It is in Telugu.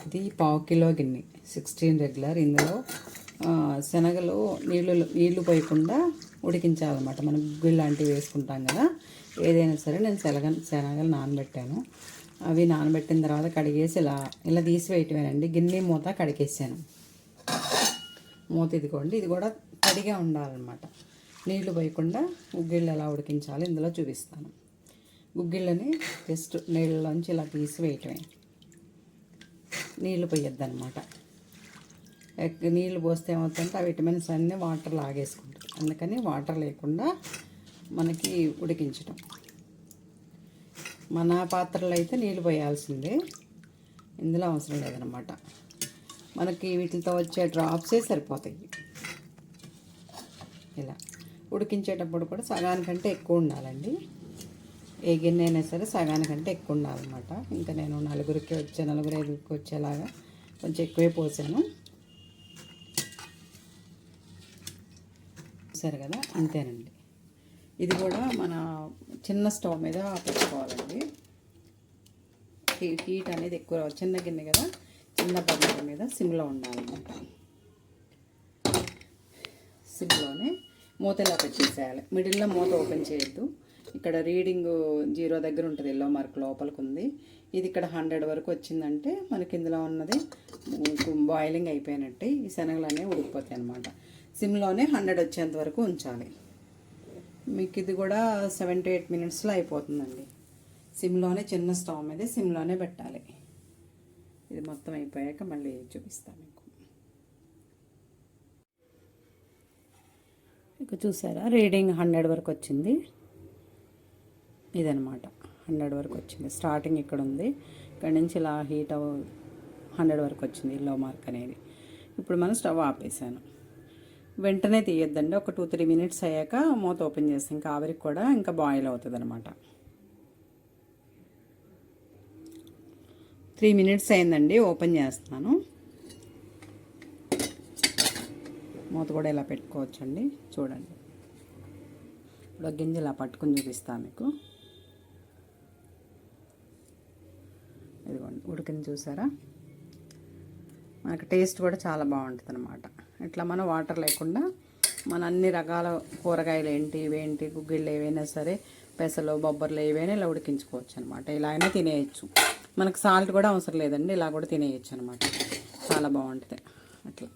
ఇది పావు కిలో గిన్నె 16 రెగ్యులర్. ఇందులో శనగలు నీళ్లు పోయకుండా ఉడికించాలన్నమాట. మనం గుగ్గిళ్ళు లాంటివి వేసుకుంటాం కదా, ఏదైనా సరే నేను శనగలు నానబెట్టాను. అవి నానబెట్టిన తర్వాత కడిగేసి ఇలా తీసివేయటమేనండి. గిన్నె మూత కడిగేసాను. మూత ఇదిగోండి, ఇది కూడా తడిగా ఉండాలన్నమాట. నీళ్లు పోయకుండా గుగ్గిళ్ళు ఎలా ఉడికించాలో ఇందులో చూపిస్తాను. గుగ్గిళ్ళని జస్ట్ నీళ్ళలోంచి ఇలా తీసివేయటమే, నీళ్లు పోయొద్దనమాట. నీళ్ళు పోస్తే ఏమవుతుందంటే ఆ విటమిన్స్ అన్నీ వాటర్ లాగేసుకుంటాయి. అందుకని వాటర్ లేకుండా మనకి ఉడికించటం. మన పాత్రలో అయితే నీళ్ళు పోయాల్సిందే, ఇందులో అవసరం లేదనమాట. మనకి వీటితో వచ్చే డ్రాప్సే సరిపోతాయి. ఇలా ఉడికించేటప్పుడు కూడా సగానికంటే ఎక్కువ ఉండాలండి. ఏ గిన్నె అయినా సరే సగానికంటే ఎక్కువ ఉండాలన్నమాట. ఇంకా నేను నలుగురు ఐదుగురికి వచ్చేలాగా కొంచెం ఎక్కువే పోసాను. చూసారు కదా, అంతేనండి. ఇది కూడా మన చిన్న స్టవ్ మీద పెట్టుకోవాలండి. హీట్ అనేది ఎక్కువ, చిన్న గిన్నె కదా, చిన్న బర్నర్ మీద సిమ్లో ఉండాలన్నమాట. సిమ్లోనే మూత ఇలా పెట్టేసేయాలి. మిడిల్లో మూత ఓపెన్ చేయొద్దు. ఇక్కడ రీడింగ్ 0 దగ్గర ఉంటుంది, ఎల్లో మార్క్ లోపలికి ఉంది. ఇది ఇక్కడ 100 వరకు వచ్చిందంటే మనకి ఇందులో ఉన్నది బాయిలింగ్ అయిపోయినట్టే. ఈ శనగలు అనేవి ఉడికిపోతాయి అన్నమాట. సిమ్లోనే 100 వచ్చేంత వరకు ఉంచాలి. మీకు ఇది కూడా 7 to 8 మినిట్స్లో అయిపోతుందండి. సిమ్లోనే, చిన్న స్టవ్ మీద సిమ్లోనే పెట్టాలి. ఇది మొత్తం అయిపోయాక మళ్ళీ చూపిస్తాను మీకు. ఇక చూసారా, రీడింగ్ 100 వరకు వచ్చింది. ఇదనమాట 100 వరకు వచ్చింది. స్టార్టింగ్ ఇక్కడ ఉంది, ఇక్కడ నుంచి ఇలా 100 వరకు వచ్చింది ఎల్లో మార్క్ అనేది. ఇప్పుడు మనం స్టవ్ ఆపేసాను. వెంటనే తీయొద్దండి. ఒక 2-3 మినిట్స్ అయ్యాక మూత ఓపెన్ చేస్తాం. ఇంకా ఆవిరికి కూడా ఇంకా బాయిల్ అవుతుంది అనమాట. 3 మినిట్స్ అయిందండి, ఓపెన్ చేస్తున్నాను. మూత కూడా ఇలా పెట్టుకోవచ్చండి. చూడండి, ఇప్పుడు గింజ ఇలా పట్టుకుని చూపిస్తాను మీకు. ఇదిగోండి, ఉడికింది చూసారా. మనకు టేస్ట్ కూడా చాలా బాగుంటుంది అనమాట. ఇట్లా మనం వాటర్ లేకుండా మన అన్ని రకాల కూరగాయలు ఇవేంటి గుగ్గిళ్ళు ఏవైనా సరే, పెసలు బొబ్బర్లు ఏవైనా ఇలా ఉడికించుకోవచ్చు అనమాట. ఇలా అయినా తినేయచ్చు. మనకు సాల్ట్ కూడా అవసరం లేదండి, ఇలా కూడా తినేయచ్చు అనమాట. చాలా బాగుంటుంది అట్లా.